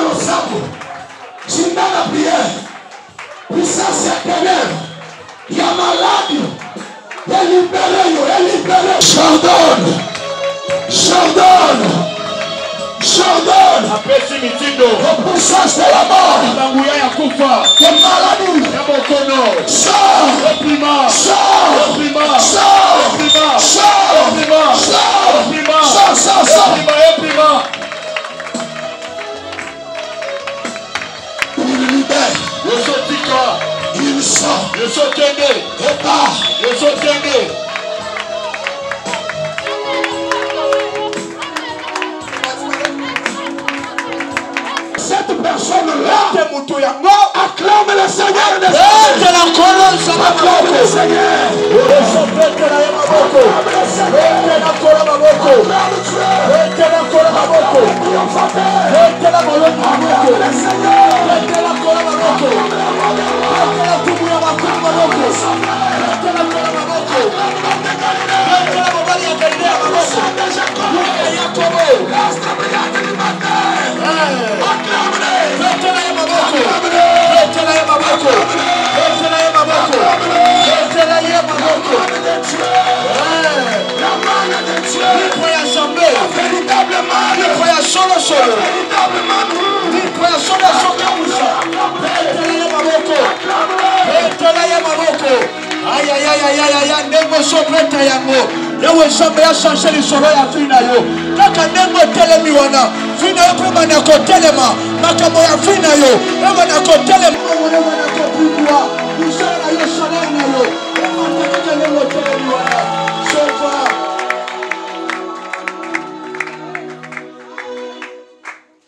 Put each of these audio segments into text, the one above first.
le sabre. Tu n'as la prière. Puissance éternelle. Il y a malade. Il est libéré. Il est libéré. J'ordonne. J'ordonne. J'ordonne. La puissance de la mort. De maladie. Sors. Il libère. Il sort. Et part. Cette personne-là acclame le Seigneur des Acclame le Seigneur.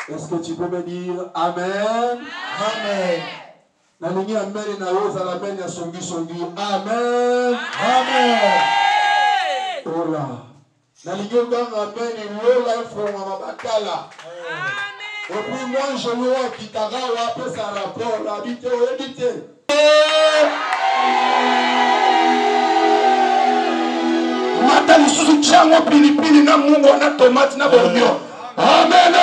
Est-ce que tu peux me dire Amen? Amen. La ligne Amen et Naoz à la main à son songi. Amen. Amen. Oh là. La ligne Amen et Lola et Froma Bakala. Et puis moi je vois Kitara ou après ça rapport. Habité ou habité. Mata lisusu chango pilipili na mungo na tomate na bonio. Amen.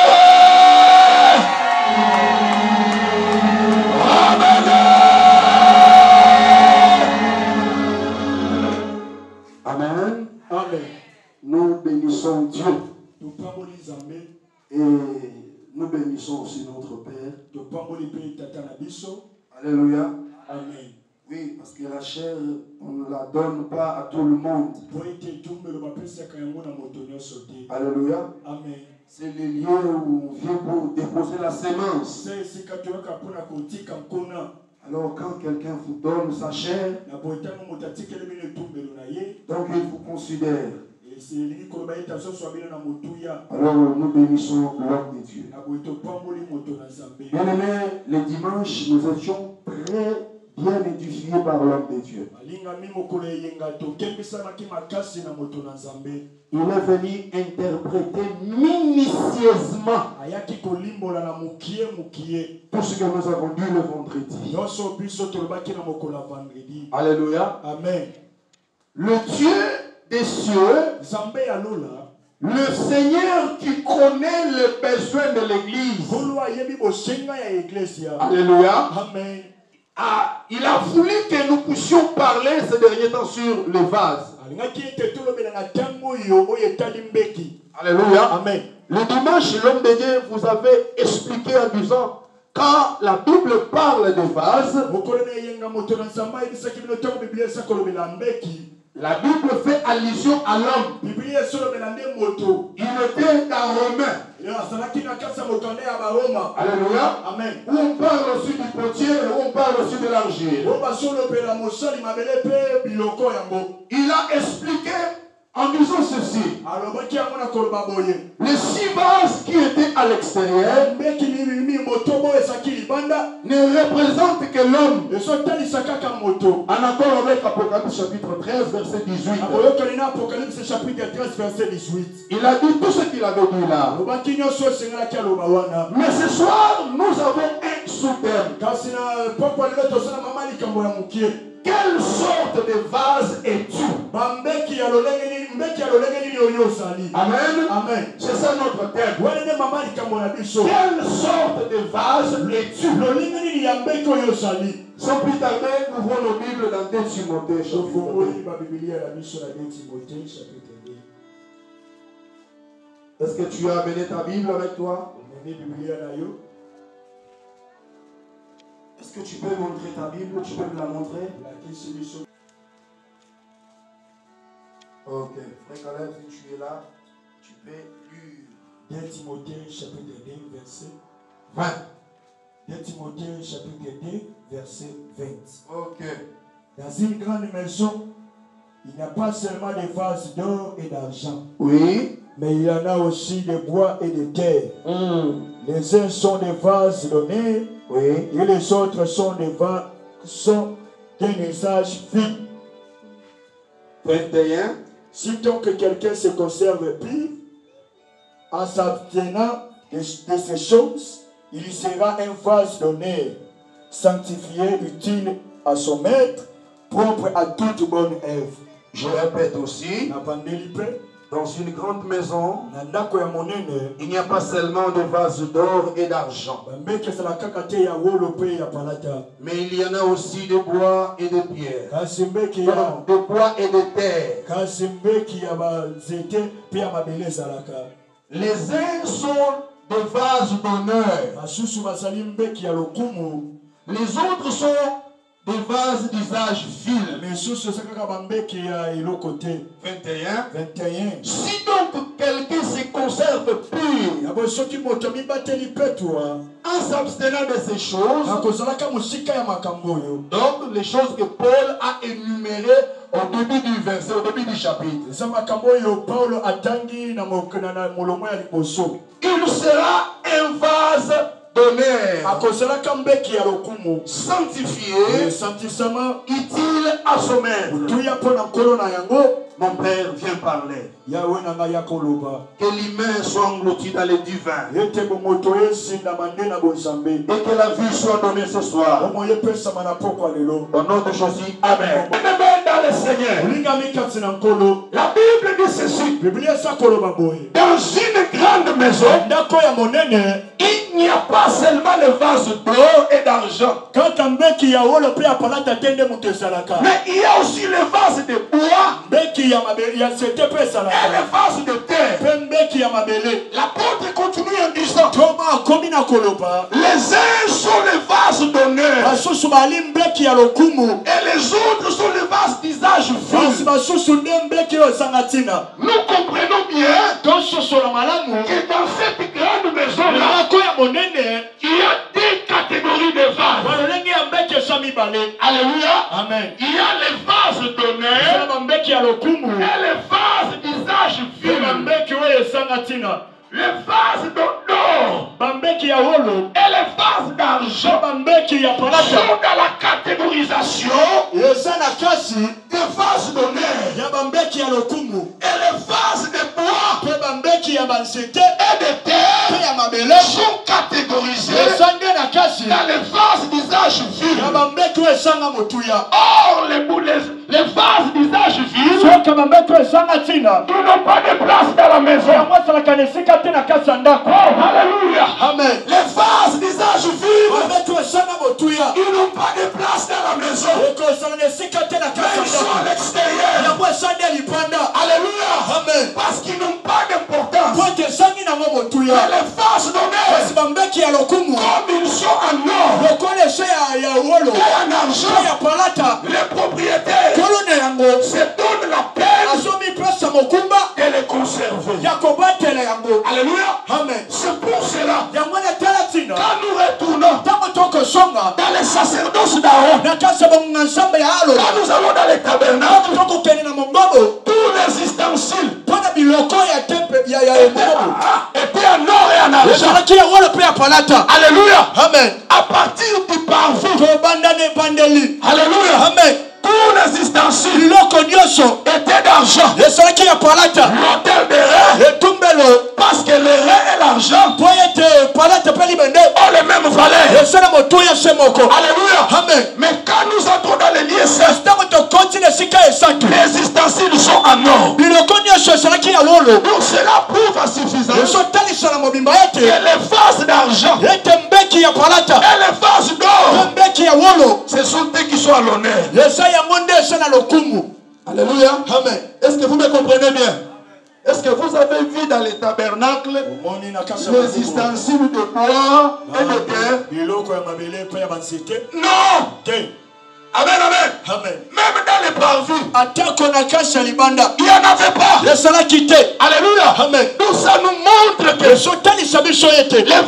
Amen. Amen. Nous bénissons Dieu. Et nous bénissons aussi notre Père. Alléluia. Amen. Oui, parce que la chair, on ne la donne pas à tout le monde. Alléluia. Amen. C'est le lieu où on vient pour déposer la sémence. Alors quand quelqu'un vous donne sa chair, donc il vous considère. Alors nous bénissons l'homme de Dieu. Bien aimé, les dimanches, nous étions très bien édifiés par l'homme de Dieu. Il est venu interpréter minutieusement tout ce que nous avons dit le vendredi. Alléluia. Amen. Le Dieu des cieux, le Seigneur qui connaît les besoins de l'Église. Alléluia. Amen. Ah, il a voulu que nous puissions parler ces derniers temps sur les vases. Alléluia. Amen. Le dimanche, l'homme de Dieu vous avait expliqué en disant, quand la Bible parle de vases, la Bible fait allusion à l'homme. Il était un Romain. Alléluia. Amen. Où on parle aussi du potier et où on parle aussi de l'argile. Il a expliqué en disant ceci. Les 6 vases qui étaient à l'extérieur ne représentent que l'homme. En accord avec Apocalypse chapitre 13 verset 18. Il a dit tout ce qu'il avait dit là. Mais ce soir nous avons un sous-thème. Quelle sorte de vase es-tu? Amen. Amen. C'est ça notre thème. Quelle sorte de vase es-tu? Sans plus tarder, nous ouvrons nos Bibles dans 2 Timothée, chapitre 2. Est-ce que tu as amené ta Bible avec toi? Est-ce que tu peux montrer ta Bible? Tu peux me la montrer? Ok. Frère Caleb, si tu es là, tu peux lire. 2 Timothée chapitre 2 verset 20. 2 Timothée chapitre 2 verset 20. Ok. Dans une grande maison, il n'y a pas seulement des vases d'or et d'argent. Oui. Mais il y en a aussi de bois et de terre. Les uns sont des vases d'honneur, Oui. et les autres sont des vases d'un usage fin. 21. Si donc quelqu'un se conserve pur, en s'abstenant de ces choses, il sera un vase d'honneur, sanctifié, utile à son maître, propre à toute bonne œuvre. Je répète aussi, Dans une grande maison, il n'y a pas seulement de vases d'or et d'argent, mais il y en a aussi de bois et de pierre, de bois et de terre. Les uns sont des vases d'honneur, les autres sont des vases d'usage vil. 21. Si donc quelqu'un se conserve pur en s'abstenant de ces choses, donc les choses que Paul a énumérées au début du verset, au début du chapitre, il sera un vase d'honneur, sanctifié, utile à son maître. Mon Père vient parler. Que l'humain soit englouti dans les divins. Et que la vie soit donnée ce soir. Au nom de Jésus. Amen. Dans le Seigneur. La Bible dit ceci. Dans une grande maison, il n'y a pas seulement le vase d'or et d'argent, mais il y a aussi le vase de bois et le vase de terre. L'apôtre continue en disant, les uns sont les vases d'honneur et les autres sont les vases d'usage vil. Nous comprenons bien que dans cette grande maison-là, il y a deux catégories de vases. Alléluia. Amen. Il y a les vases d'honneur et les vases d'usage vil. Les vases d'or et les vases d'argent sont dans la catégorisation des vases d'honneur et les vases de bois et de terre sont catégorisés dans les vases d'usage vil. Or, les vases d'usage vil, ils n'ont pas de place dans la maison. Oh, alléluia. Amen. Les vases d'usage vil, ils n'ont pas de place dans la maison. Mais ils sont à l'extérieur. Alléluia. Amen. Parce qu'ils n'ont pas d'importance. Mais les vases d'honneur, comme ils sont en or et en argent, les propriétaires se donnent la peine de les conserver. Alléluia. Amen. C'est pour cela, quand nous retournons dans les sacerdoces d'Aaron, quand nous allons dans les tabernacles, tous les ustensiles étaient en or et en argent. Alléluia. Amen. À partir du parfum, alléluia. Amen. Tous les ustensiles étaient d'argent. L'autel de rein, parce que le rein et l'argent ont les mêmes valeurs. Alléluia. Amen. Mais quand nous entrons dans les lieux saints, les ustensiles sont en or. Donc cela prouve à suffisance que que les vases d'argent et les vases d'or, ce sont eux qui sont à l'honneur. Alléluia. Amen. Est-ce que vous me comprenez bien? Est-ce que vous avez vu dans les tabernacles les ustensiles de bois et de terre? Non. Amen, amen. Amen. Même dans les parvis, Il il n'y en avait pas. Alléluia. Amen. Donc ça nous montre que les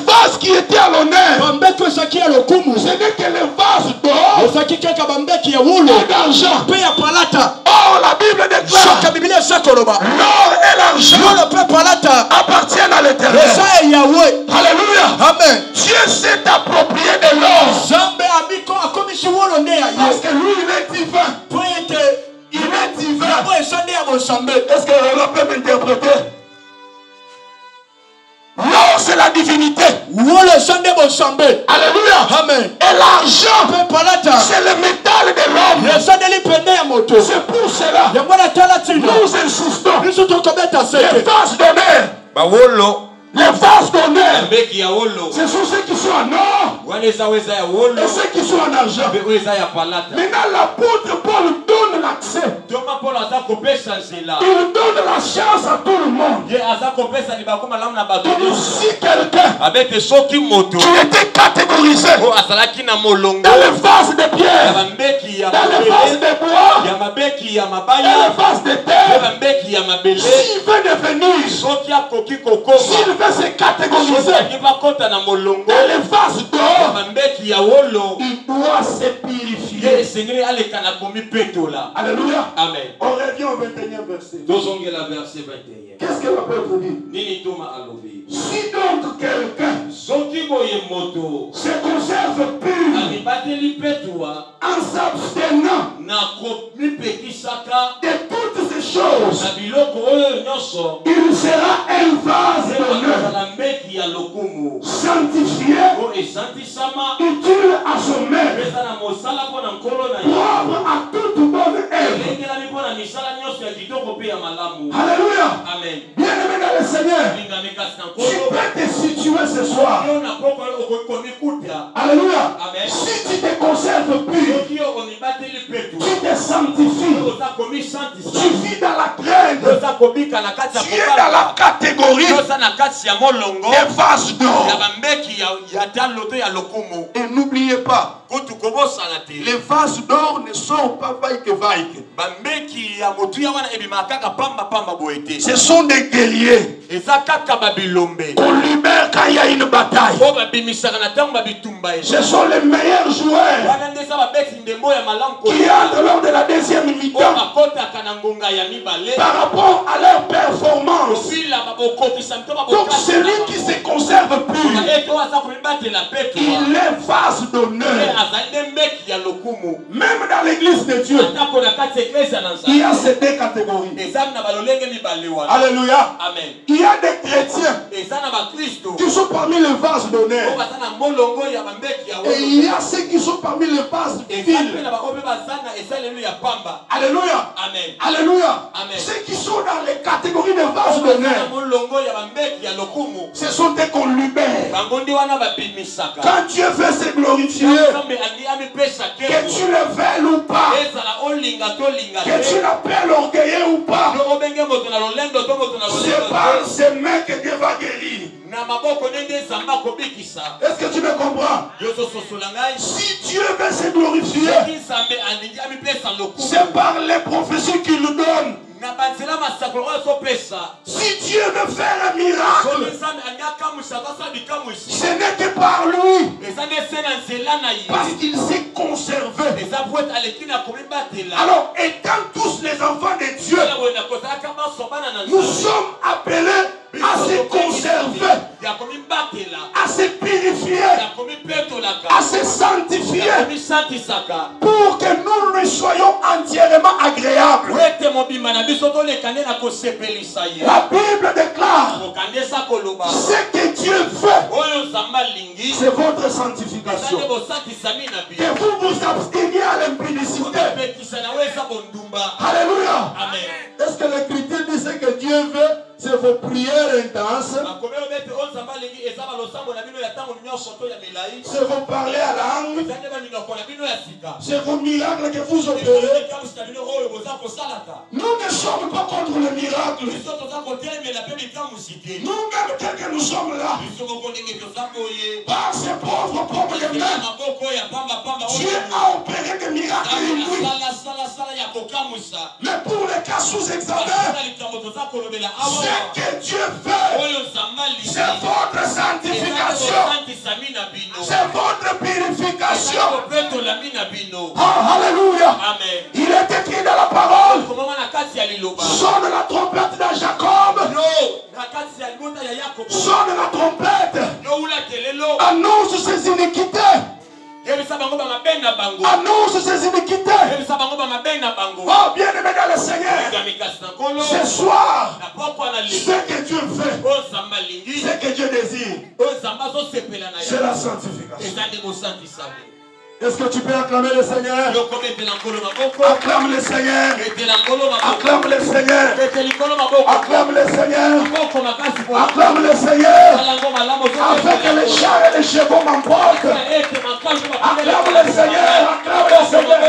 vases qui étaient à l'honneur, ce n'est que les vases d'or et d'argent. Oh, la Bible déclare l'or et l'argent appartiennent à l'Éternel. Alléluia. Amen. Dieu s'est approprié de l'or. Parce que lui, il est divin. Il est divin. Est-ce qu'on peut m'interpréter? L'or, c'est la divinité. Alléluia. Amen. Et l'argent, c'est le métal de l'homme. C'est pour cela nous insistons. Les vases d'honneur. Les vases d'honneur, ce sont ceux qui sont en or et ceux qui sont en argent. Maintenant, l'apôtre Paul donne l'accès. Il donne la chance à tout le monde. Si quelqu'un qui était catégorisé dans les vases de pierre, dans les vases de bois et les vases de terre, s'il veut devenir, s'il veut se catégoriser dans les vases d'or, il doit se purifier. Alléluia. Amen. On revient au 21e verset. Qu'est-ce que l'apôtre dit? Si donc quelqu'un se conserve pur en s'abstenant de toutes ces choses, il sera un vase d'honneur, sanctifié, utile à son maître, propre à toute bonne œuvre. Alléluia. Amen. Bien-aimé dans le Seigneur, tu peux te situer ce soir. Alléluia. Amen. Si tu te conserves pur, tu te sanctifies, tu vis dans la crainte, tu es dans la catégorie des vases d'or. Et n'oubliez pas, les vases d'or ne sont pas vaille-que-vaille. Ce sont des guerriers qu'on libère quand il y a une bataille. Ce sont les meilleurs joueurs qui entrent lors de la deuxième mi-temps par rapport à leur performance. Donc celui qui se conserve pur, il est vase d'honneur. Même dans l'église de Dieu, il y a ces deux catégories. Alléluia. Amen. Il y a des chrétiens qui sont parmi les vases d'honneur. Et il y a ceux qui sont parmi les vases de fil. Alléluia. Amen. Alléluia. Amen. Ceux qui sont dans les catégories de vases d'honneur, ce sont des qu'on libère. Quand Dieu veut se glorifier, que tu le veuilles ou pas, que tu l'appelles orgueilleux ou pas, c'est par ces mains que Dieu va guérir. Est-ce que tu me comprends? Si Dieu veut se glorifier, c'est par les prophéties qu'il nous donne. Si Dieu veut faire un miracle, ce n'est que par lui, parce qu'il s'est conservé. Alors, étant tous les enfants de Dieu, nous sommes appelés à se conserver, à se purifier, à se sanctifier, pour que nous lui soyons entièrement agréables. La Bible déclare, ce que Dieu veut, c'est votre sanctification. Que vous vous absteniez à l'impudicité. Alléluia. Amen. Est-ce que l'Écriture dit ce que Dieu veut, C'est vos prières intenses. C'est vos parler à langue. C'est vos miracles que vous opérez. Nous ne sommes pas contre le miracle. Nous-mêmes, tel que nous sommes là, par ses pauvres mains, Dieu a opéré des miracles en lui. Mais pour les cas sous examen, ce que Dieu fait, c'est votre sanctification, c'est votre purification. Oh, alléluia. Il est écrit dans la parole, sonne la trompette de Jacob, sonne la trompette, annonce ses iniquités. Annonce ses iniquités. Oh, bien-aimé dans le Seigneur, ce soir, ce que Dieu fait, ce que Dieu désire, c'est la sanctification. Est-ce que tu peux acclamer le Seigneur? Acclame le Seigneur. Acclame le Seigneur. Acclame le Seigneur. Acclame le Seigneur. Afin que les chars et les chevaux m'emportent. Acclame le Seigneur. Acclame le Seigneur.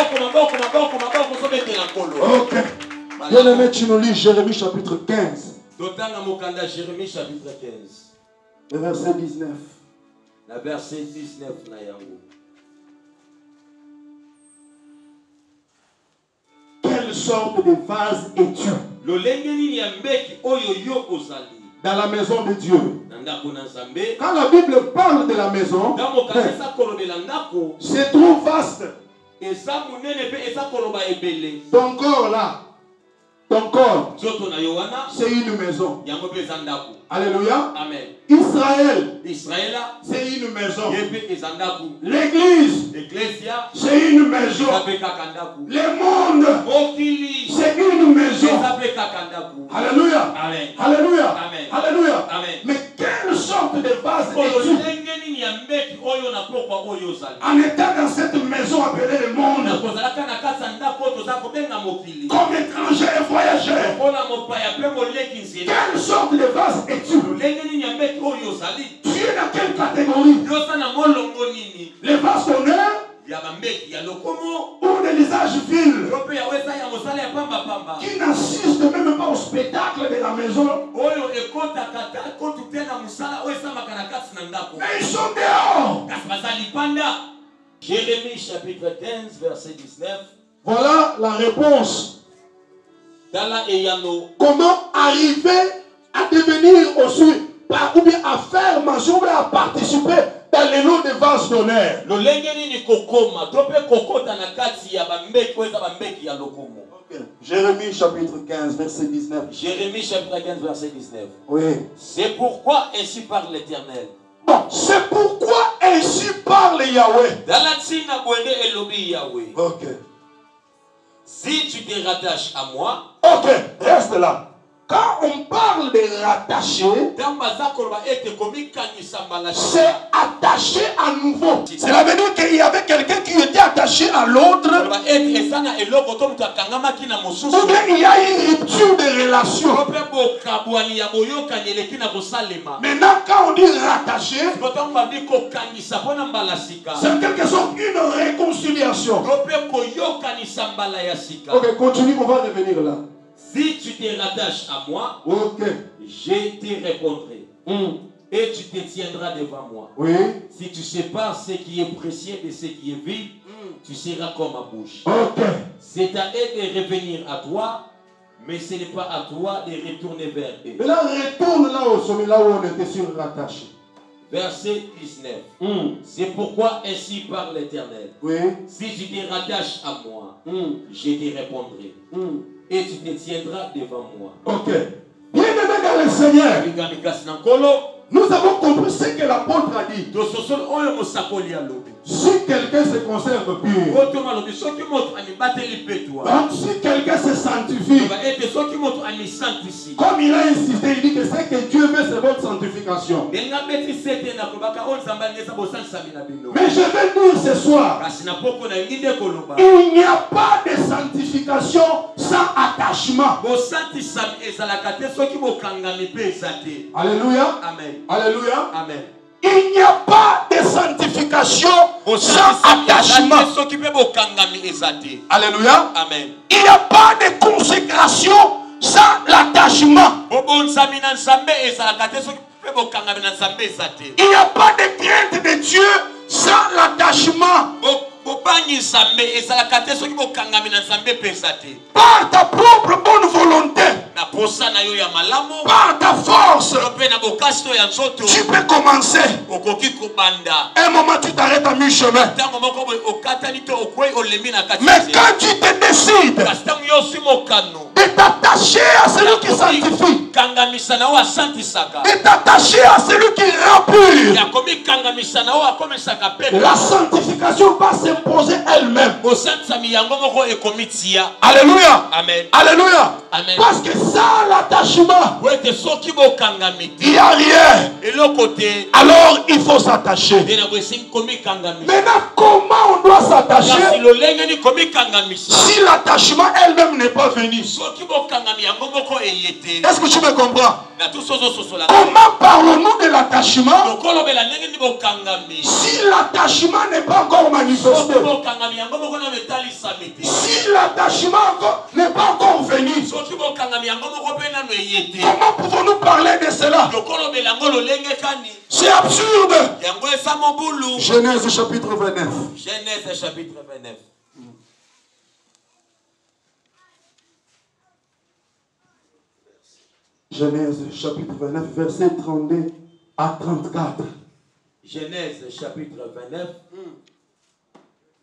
Ok. Bien-aimé, tu nous lis Jérémie chapitre 15. Jérémie chapitre 15. Le verset 19. La verset 19 na yango. Quelle sorte de vase es-tu dans la maison de Dieu? Quand la Bible parle de la maison, c'est trop vaste. Ton corps là, ton corps, c'est une maison. Alléluia. Amen. Israël, c'est une maison. L'église, c'est une maison. Le monde, c'est une maison. Alléluia. Amen. Alléluia. Amen. Alléluia. Amen. Mais quelle sorte de vase es-tu en étant dans cette maison appelée le monde, comme étranger et voyageur? Quelle sorte de vase es-tu? Tu es dans quelle catégorie? Les vases d'honneur ou des visages vils qui n'assistent même pas au spectacle de la maison, mais ils sont dehors. Jérémie chapitre 15 verset 19. Voilà la réponse. Comment arriver à devenir aussi, ou bien à faire mention, ou bien à participer dans les lots de vases d'honneur? Jérémie chapitre 15 verset 19. Jérémie chapitre 15 verset 19. Oui. C'est pourquoi ainsi parle l'Éternel. Bon, c'est pourquoi ainsi parle Yahweh. Ok. Si tu te rattaches à moi. Ok, reste là. Quand on parle de rattacher, c'est attaché à nouveau. Cela veut dire qu'il y avait quelqu'un qui était attaché à l'autre. Ou bien il y a une rupture de relation. Maintenant, quand on dit rattacher, c'est en quelque sorte une réconciliation. Ok, continue, on va revenir là. Si tu te rattaches à moi, okay, je te répondrai. Et tu te tiendras devant moi. Oui. Si tu sépares ce qui est précieux de ce qui est vil, tu seras comme ma bouche. Okay. C'est à eux de revenir à toi, mais ce n'est pas à toi de retourner vers eux. Mais là, retourne là au sommet, là où on était sur rattaché. Verset 19. C'est pourquoi ainsi parle l'Éternel. Oui. Si tu te rattaches à moi, je te répondrai. Et tu te tiendras devant moi. Ok. Bien-aimé dans le Seigneur, nous avons compris ce que l'apôtre a dit. Si quelqu'un se conserve pur, donc si quelqu'un se sanctifie, comme il a insisté, il dit que ce que Dieu veut, c'est votre sanctification. Mais je vais dire ce soir, il n'y a pas de sanctification sans attachement. Alléluia. Amen. Alléluia. Amen. Il n'y a pas de sanctification sans attachement. Alléluia. Amen. Il n'y a pas de consécration sans l'attachement. Il n'y a pas de crainte de Dieu sans l'attachement. Par ta propre bonne volonté, par ta force, tu peux commencer. Un moment, tu t'arrêtes à mi-chemin. Mais quand tu te décides de t'attacher à celui qui sanctifie, de t'attacher à celui qui remplit, la sanctification va s'imposer elle-même. Alléluia. Amen. Alléluia. Amen. Parce que sans l'attachement, il n'y a rien. Alors il faut s'attacher. Maintenant, comment on doit s'attacher si l'attachement elle-même n'est pas venu? Est-ce que tu me comprends? Comment parlons-nous de l'attachement si l'attachement n'est pas encore manifesté? Si l'attachement n'est pas encore venu, comment pouvons-nous parler de cela? C'est absurde. Genèse chapitre 29. Genèse chapitre 29. Genèse chapitre 29, verset 32 à 34. Genèse chapitre 29,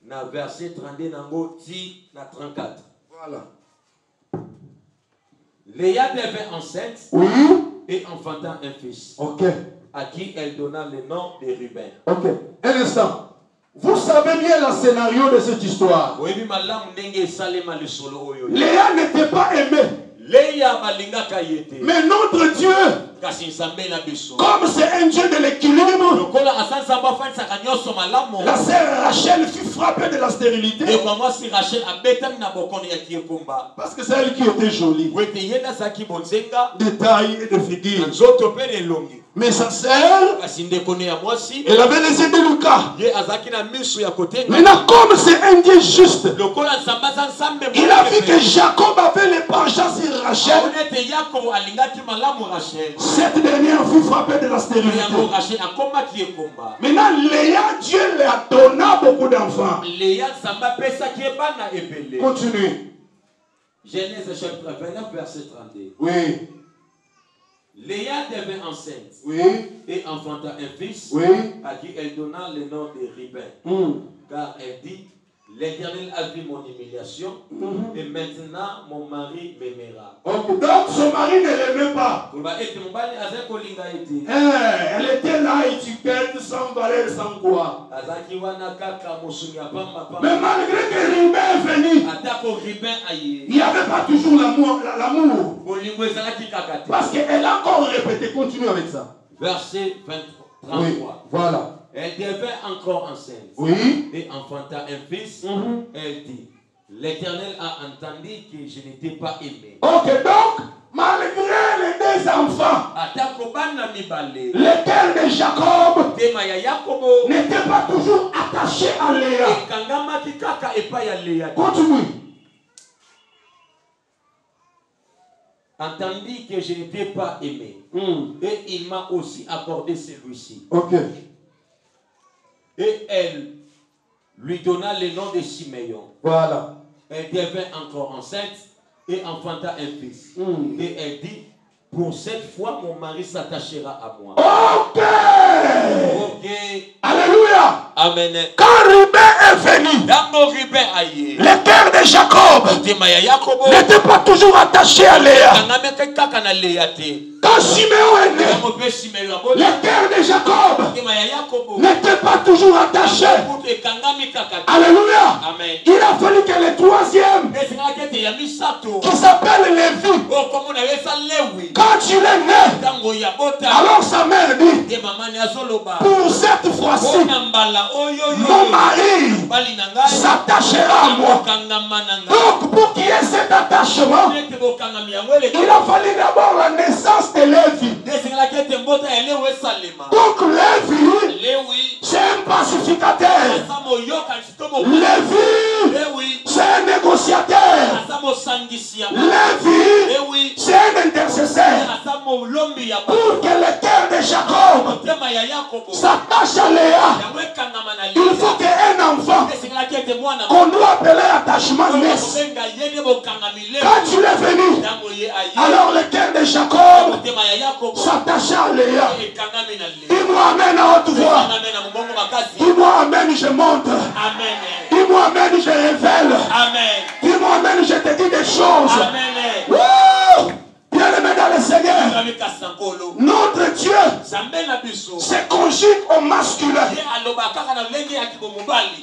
na verset 32 nango ti na 34. Voilà. Léa devint enceinte, Oui. et enfanta un fils, Ok. à qui elle donna le nom de Ruben. Ok. Un instant. Vous savez bien le scénario de cette histoire. Léa n'était pas aimée. Mais notre Dieu, comme c'est un Dieu de l'équilibre, la sœur Rachel fut frappée de la stérilité. Parce que c'est elle qui était jolie. De taille et de figure. Mais sa sœur, elle avait les yeux de Lucas. Maintenant, comme c'est un Dieu juste, il a vu que Jacob avait les penchants sur Rachel. Cette dernière fut frappée de la stérilité. Maintenant, Léa, Dieu lui a donné beaucoup d'enfants. Continue. Genèse chapitre 29, verset 32. Oui. Léa devint enceinte, Oui. et enfanta un fils, Oui. à qui elle donna le nom de Ruben. Car elle dit, l'Éternel a vu mon humiliation, et maintenant mon mari m'aimera. Donc son mari ne l'aimait pas. Elle était là, étiquette, sans valeur, sans quoi. Mais malgré que Ruben est venu, il n'y avait pas toujours l'amour. Parce qu'elle a encore répété. Continue avec ça. Verset 33. Oui, voilà. Elle devint encore enceinte. Oui. Et enfanta un fils. Elle dit, l'Éternel a entendu que je n'étais pas aimé. Ok, donc, malgré les deux enfants, le cœur de Jacob n'était pas toujours attaché à Léa. Continue. Entendu que je n'étais pas aimé. Et il m'a aussi accordé celui-ci. Ok. Et elle lui donna le nom de Siméon. Voilà. Elle devint encore enceinte et enfanta un fils. Et elle dit, pour cette fois, mon mari s'attachera à moi. Ok. Ok. Alléluia. Amen. Quand Ruben est venu, le cœur de Jacob n'était pas toujours attaché à Léa. Quand Siméon est né, le cœur de Jacob n'était pas toujours attaché. Alléluia. Amen. Il a fallu que le troisième, qui s'appelle Lévi, quand il est né, alors sa mère dit, pour cette fois-ci, mon mari s'attachera à moi. Donc, pour qu'il y ait cet attachement, il a fallu d'abord la naissance de Lévi. Donc, Lévi, c'est un pacificateur. Lévi, c'est un négociateur. Lévi, c'est un intercesseur. Pour que le cœur de Jacob s'attache à Léa, il faut qu'un enfant qu'on doit appeler attachement naisse. Quand tu es venu, alors le cœur de Jacob s'attache à Léa. Dis-moi amen à haute voix. Dis-moi amen, je monte. Dis-moi amen, je révèle. Dis-moi amen, je te dis des choses. Bien-aimé dans le Seigneur, notre Dieu se conjugue au masculin.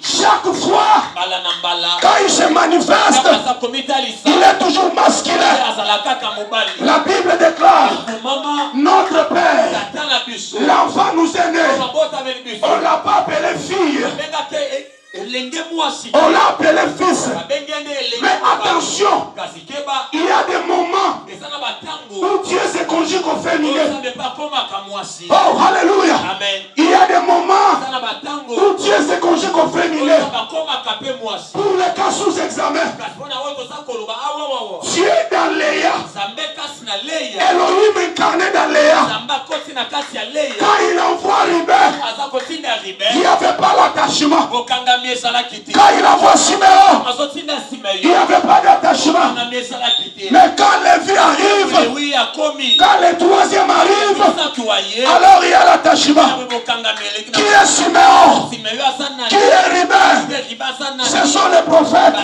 Chaque fois quand il se manifeste, il est toujours masculin. La Bible déclare, notre Père, l'enfant nous est né. On ne l'a pas appelé fille, on l'a appelé fils. Mais attention, il y a des moments où Dieu se conjugue au féminin. Oh, alléluia. Il y a des moments où Dieu se conjugue au féminin. Pour les cas sous examen, Dieu est dans Léa. Elohim incarné dans Léa. Quand il envoie Ruben, il n'y avait pas l'attachement. Quand il envoie Siméon, il n'y avait pas d'attachement. Mais quand Lévi arrive, quand le troisième arrive, alors il y a l'attachement. Qui est Siméon? Qui est Ruben? Ce sont les prophètes.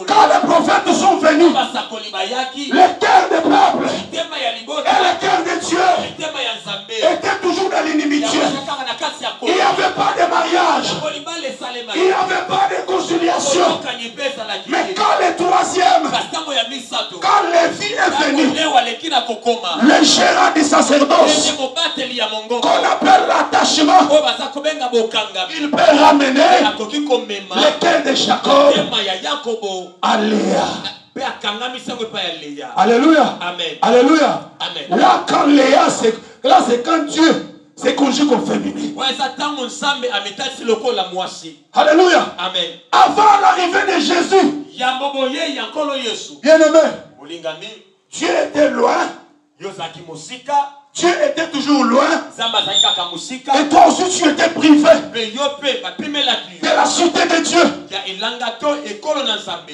Quand les prophètes sont venus, le cœur des peuples et le cœur de Dieu étaient toujours dans l'inimitié. Il n'y avait pas de mariage. Il n'y avait pas de conciliation. Mais quand le troisième, quand Lévi est venu, le gérant du sacerdoce, qu'on appelle l'attachement, il peut ramener le cœur de Jacob à Léa. Alléluia. Amen. Alléluia. Là, quand Léa, c'est quand Dieu c'est conjugue au féminin. Alléluia. Amen. Avant l'arrivée de Jésus, bien aimé, Dieu était loin. Dieu était toujours loin. Et toi aussi tu étais privé de la cité de Dieu.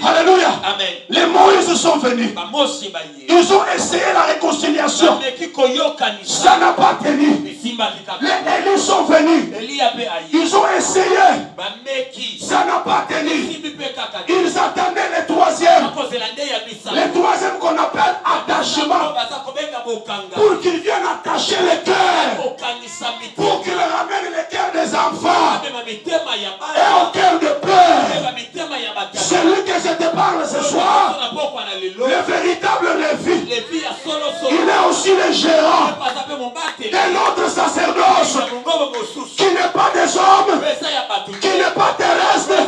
Alléluia. Amen. Les Moïse sont venus. Ils ont essayé la réconciliation. Ça n'a pas tenu. Les Élis sont venus. Ils ont essayé. Ça n'a pas tenu. Ils attendaient le troisième. Le troisième qu'on appelle attachement. Pour qu'ils viennent attacher le cœur. Pour qu'ils ramènent le cœur des enfants. Et au cœur de peur. Celui que je te parle ce soir, le véritable Lévi, il est aussi le gérant de notre sacerdoce, qui n'est pas des hommes, qui n'est pas terrestre,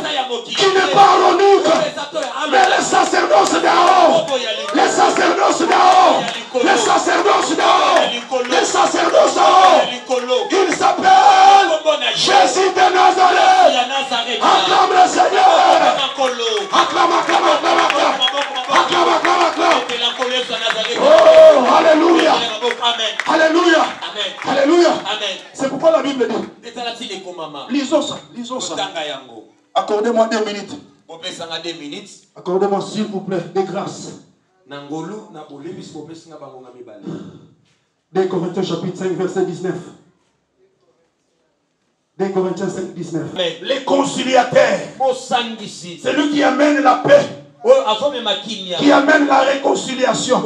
qui n'est pas ironique, mais le sacerdoce d'en haut, le sacerdoce d'en haut, le sacerdoce d'en haut, le sacerdoce d'en haut, il s'appelle Jésus de Nazareth. Acclame le Seigneur. Acclame, acclame, acclame, acclame. Acclame, acclame, acclame. Oh, alléluia. Alléluia. Alléluia. C'est pourquoi la Bible dit. Lisons ça, lisons ça. Accordez-moi 2 minutes. Accordez-moi s'il vous plaît des grâces. 2 Corinthiens chapitre 5 verset 19. 2 Corinthiens 5, 19. Les conciliateurs, c'est lui qui amène la paix, qui amène la réconciliation.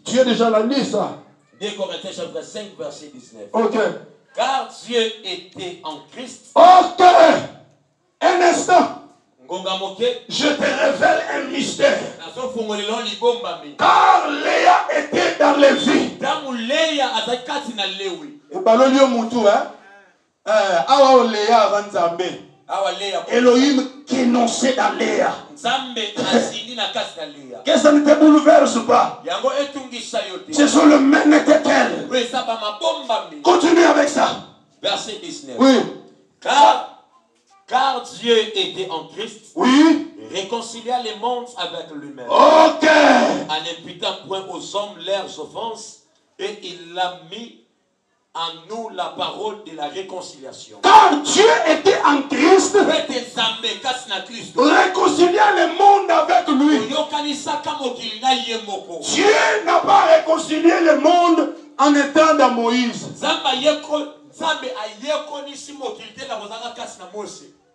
Tu es déjà la liste, ça. 2 Corinthiens chapitre 5 verset 19. Ok. Car Dieu était en Christ. Ok. Un instant. Je te révèle un mystère. Car Léa était dans les vies. Et par le lieu Moutou, hein? Awa Léa avant Nzambe. Elohim qui énonçait dans Léa. Que ça ne te bouleverse pas. Ce sont le même éternel. Continue avec ça. Verset 19. Oui. Car Dieu était en Christ. Oui. Réconcilia les mondes avec lui-même. Ok. En n'imputant point aux hommes leurs offenses. Et il a mis en nous la parole de la réconciliation. Car Dieu était en Christ, réconcilia le monde avec lui. Dieu n'a pas réconcilié le monde en étant dans Moïse.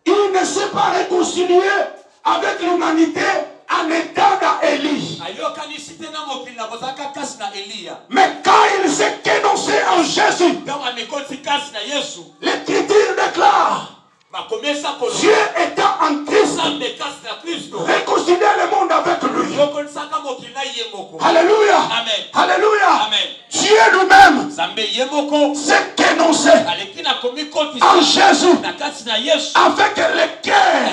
Il ne s'est pas réconcilié avec l'humanité en étant dans Élie. Mais quand il s'est énoncé en Jésus, l'Écriture déclare Dieu étant en Christ, réconcilier le monde avec lui. Alléluia. Amen. Alléluia. Amen. Dieu lui-même s'est énoncé en Jésus avec les cœurs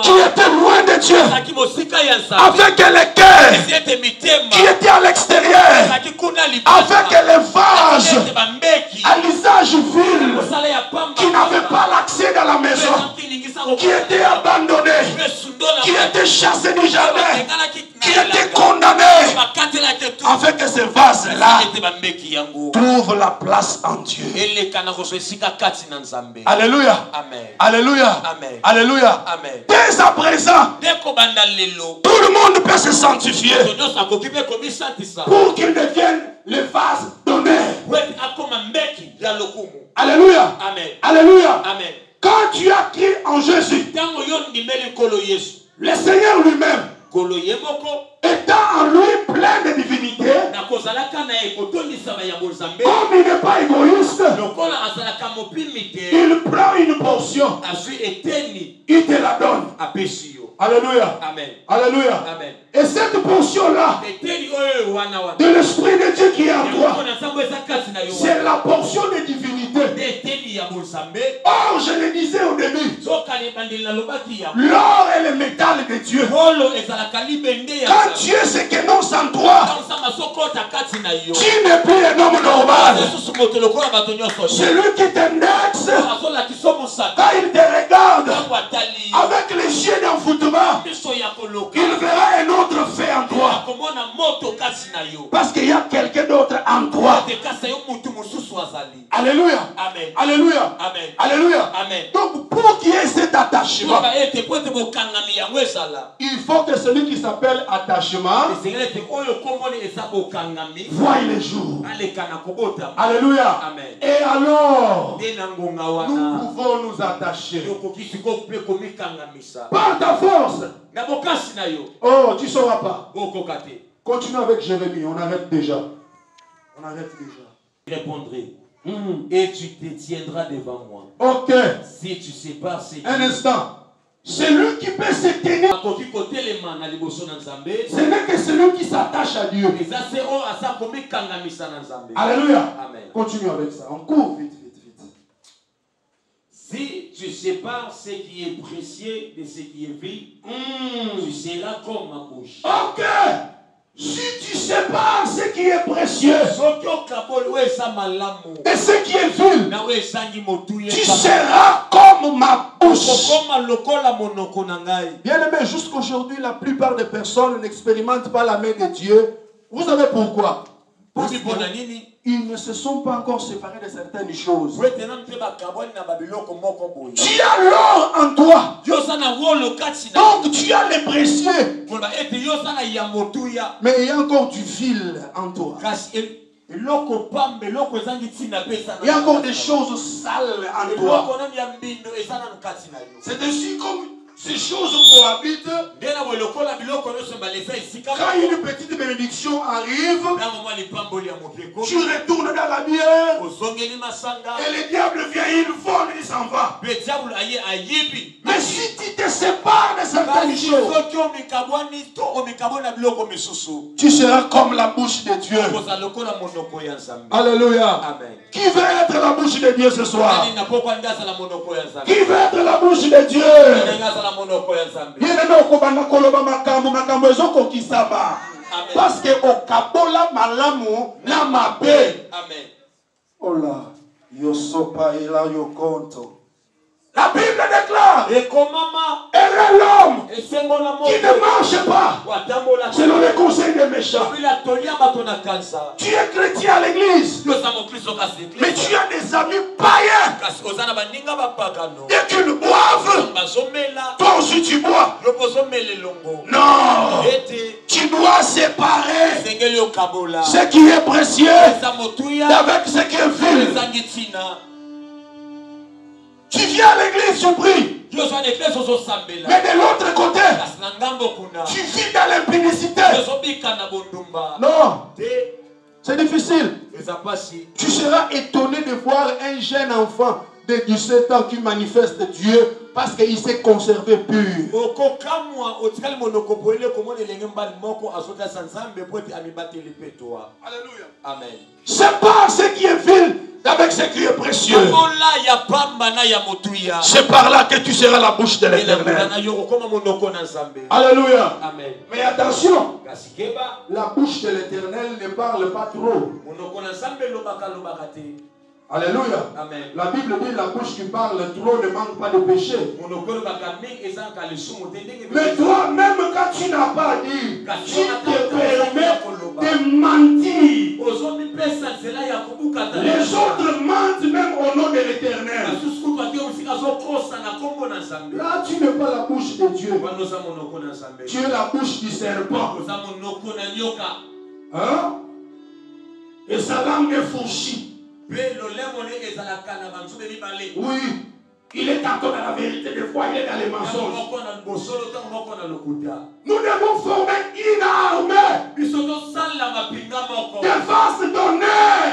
qui étaient loin de Dieu, avec les cœurs qui étaient à l'extérieur, avec les vases à l'usage vil qui n'avaient pas l'accès dans la maison, qui étaient abandonnés, qui étaient chassés du jardin, qui étaient condamnés, afin que ces vases-là trouvent la place en Dieu. Alléluia. Amen. Alléluia. Amen. Alléluia. Amen. Dès à présent, tout le monde peut se sanctifier pour qu'il devienne les vases d'honneur. Alléluia. Amen. Alléluia. Amen. Quand tu as cru en Jésus, le Seigneur lui-même, étant en lui plein de divinité, comme il n'est pas égoïste, il prend une portion, il te la donne. Alléluia. Amen. Alléluia. Amen. Et cette portion-là, de l'Esprit de Dieu qui est en toi, c'est la portion de divinité. Or, je le disais au début, l'or et le métal de Dieu. Quand Dieu s'énonce en toi, tu n'es plus un homme normal. C'est lui qui t'indexe. Quand il te regarde avec les yeux d'enfoutement, il verra un autre fait en toi. Parce qu'il y a quelqu'un d'autre en toi. Alléluia. Amen. Alléluia. Amen. Alléluia. Amen. Donc pour qu'il y ait cet attachement, il faut que celui qui s'appelle attachement voie le jour. Alléluia. Amen. Et alors, nous pouvons nous attacher par ta force. Oh, tu ne sauras pas. Continue avec Jérémie, on arrête déjà. On arrête déjà. Je répondrai. Et tu te tiendras devant moi. Ok. Si tu sépares ces un instant. Celui qui peut se tenir, ce n'est que celui qui s'attache à Dieu. Alléluia. Amen. Continue avec ça. On court vite, vite, vite. Si tu sépares ce qui est précieux de ce qui est vil, tu seras comme ma bouche. Ok. Si tu sépares ce qui est précieux et ce qui est vil, tu seras comme ma bouche. Bien aimé, jusqu'aujourd'hui, la plupart des personnes n'expérimentent pas la main de Dieu. Vous savez pourquoi? Parce qu'ils ne se sont pas encore séparés de certaines choses. Tu as l'or en toi. Donc tu as les précieux. Mais il y a encore du vil en toi. Il y a encore des choses sales en toi. C'est ainsi comme ces choses cohabitent. Quand une petite bénédiction arrive, tu retournes dans la bière et le diable vient, il vole, il s'en va. Mais si tu te sépares de certaines choses, tu seras comme la bouche de Dieu. Alléluia. Amen. Qui veut être la bouche de Dieu ce soir? Qui veut être la bouche de Dieu? Parce que au kabola malamu na mabe. Amen. Oh là, yo sopa et là yo konto. La Bible déclare, heureux l'homme qui ne marche pas selon les conseils des méchants. Tu es chrétien à l'église, mais tu as des amis païens et qu'ils boivent. Toi aussi tu bois. Non, tu dois séparer ce qui est précieux avec ce qui est vil. Tu viens à l'église, tu pries. Mais de l'autre côté, tu vis dans l'impudicité. Non, c'est difficile. Tu seras étonné de voir un jeune enfant de 17 ans qui manifeste Dieu parce qu'il s'est conservé pur. Alléluia. Amen. C'est pas ce qui est vil avec ce qui est précieux. C'est par là que tu seras la bouche de l'Éternel. Alléluia. Amen. Mais attention, la bouche de l'Éternel ne parle pas trop. Alléluia. Amen. La Bible dit la bouche qui parle trop ne manque pas de péché. Mais toi-même, quand tu n'as pas dit, tu te permets de mentir. Les autres mentent même au nom de l'Éternel. Là, tu n'es pas la bouche de Dieu. Tu es la bouche du serpent. Hein? Et sa langue est fourchie. Oui, il est tantôt dans la vérité, des fois il est dans les mensonges. Nous devons former une armée de force d'honneur.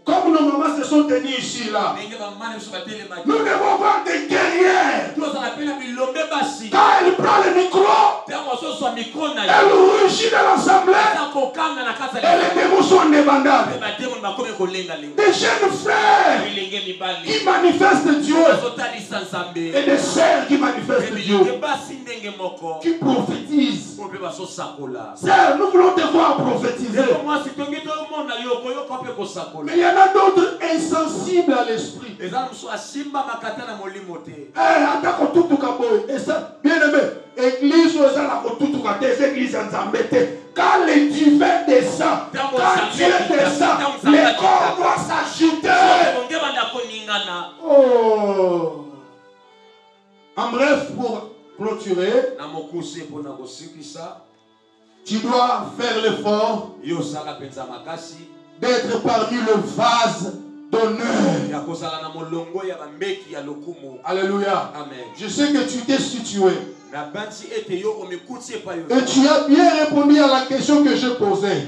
Comme nos mamans se sont tenues ici là. Nous devons avoir des guerrières. Quand elle prend le micro, elle rugit dans l'assemblée. Et les démons sont indépendables. Des jeunes frères qui manifestent Dieu. Et des sœurs qui manifestent Dieu. Qui prophétisent. Sœurs, nous voulons te voir prophétiser. Mais il y en a d'autres insensibles à l'esprit. Bien aimé, église église quand le divin descend, quand Dieu descend, les corps doivent s'agiter. Oh. En bref, pour clôturer, tu dois faire l'effort d'être parmi le vase d'honneur. Alléluia. Amen. Je sais que tu t'es situé. Et tu as bien répondu à la question que je posais.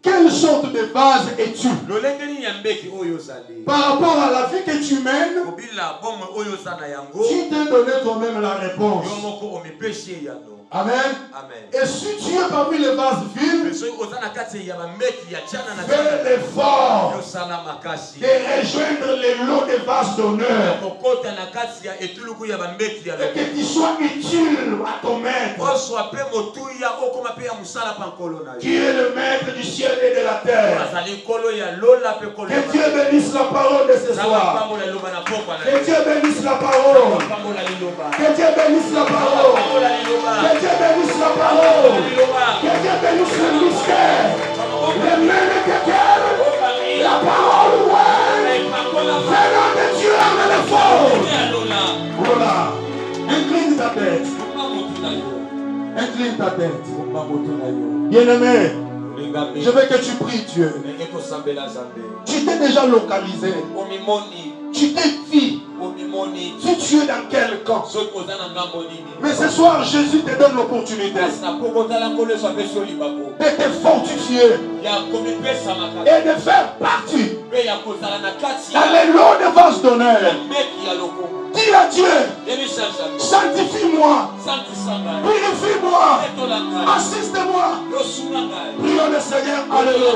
Quelle sorte de vase es-tu? Par rapport à la vie que tu mènes, tu t'es donné toi-même la réponse. Amen. Amen. Et si tu es parmi les vases vides, fais l'effort de rejoindre les lots des vases d'honneur. Et que tu sois utile à ton maître, qui est le maître du ciel et de la terre. Que Dieu bénisse la parole de ce soir. Que Dieu bénisse la parole. Que Dieu bénisse la parole. Que Dieu bénisse la parole. Que Dieu bénisse le mystère. Le même éternel. La parole, ouais. Venant de Dieu avec le fort. Voilà. Incline ta tête. Incline ta tête. Bien-aimé, je veux que tu pries Dieu. Tu t'es déjà localisé. Tu t'es dit. Si tu es dans quel camp. Mais ce soir, Jésus te donne l'opportunité de te fortifier et de faire partie Dans les lots de vases d'honneur. Dis à Dieu, sanctifie-moi, purifie-moi, assiste-moi. Prions le Seigneur, alléluia.